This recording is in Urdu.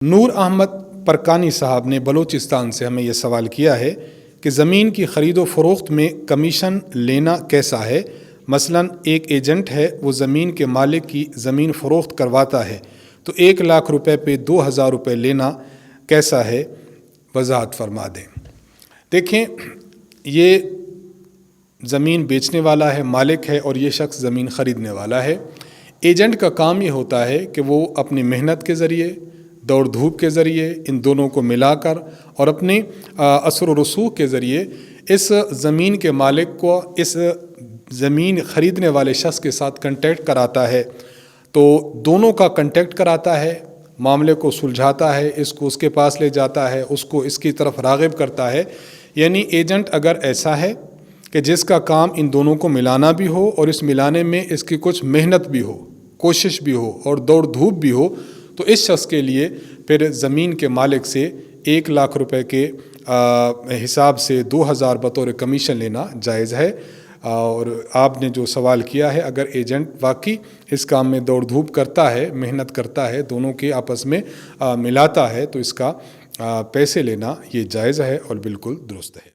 نور احمد پرکانی صاحب نے بلوچستان سے ہمیں یہ سوال کیا ہے کہ زمین کی خرید و فروخت میں کمیشن لینا کیسا ہے؟ مثلا ایک ایجنٹ ہے، وہ زمین کے مالک کی زمین فروخت کرواتا ہے تو 1,00,000 روپے پہ 2,000 روپے لینا کیسا ہے؟ وضاحت فرما دیں۔ دیکھیں، یہ زمین بیچنے والا ہے، مالک ہے، اور یہ شخص زمین خریدنے والا ہے۔ ایجنٹ کا کام یہ ہوتا ہے کہ وہ اپنی محنت کے ذریعے، دوڑ دھوپ کے ذریعے، ان دونوں کو ملا کر اور اپنے اثر و رسوخ کے ذریعے اس زمین کے مالک کو اس زمین خریدنے والے شخص کے ساتھ کنٹیکٹ کراتا ہے۔ تو دونوں کا کنٹیکٹ کراتا ہے، معاملے کو سلجھاتا ہے، اس کو اس کے پاس لے جاتا ہے، اس کو اس کی طرف راغب کرتا ہے۔ یعنی ایجنٹ اگر ایسا ہے کہ جس کا کام ان دونوں کو ملانا بھی ہو اور اس ملانے میں اس کی کچھ محنت بھی ہو، کوشش بھی ہو اور دوڑ دھوپ بھی ہو، تو اس شخص کے لیے پھر زمین کے مالک سے 1,00,000 روپے کے حساب سے 2,000 بطور کمیشن لینا جائز ہے۔ اور آپ نے جو سوال کیا ہے، اگر ایجنٹ واقعی اس کام میں دوڑ دھوپ کرتا ہے، محنت کرتا ہے، دونوں کے آپس میں ملاتا ہے، تو اس کا پیسے لینا یہ جائز ہے اور بالکل درست ہے۔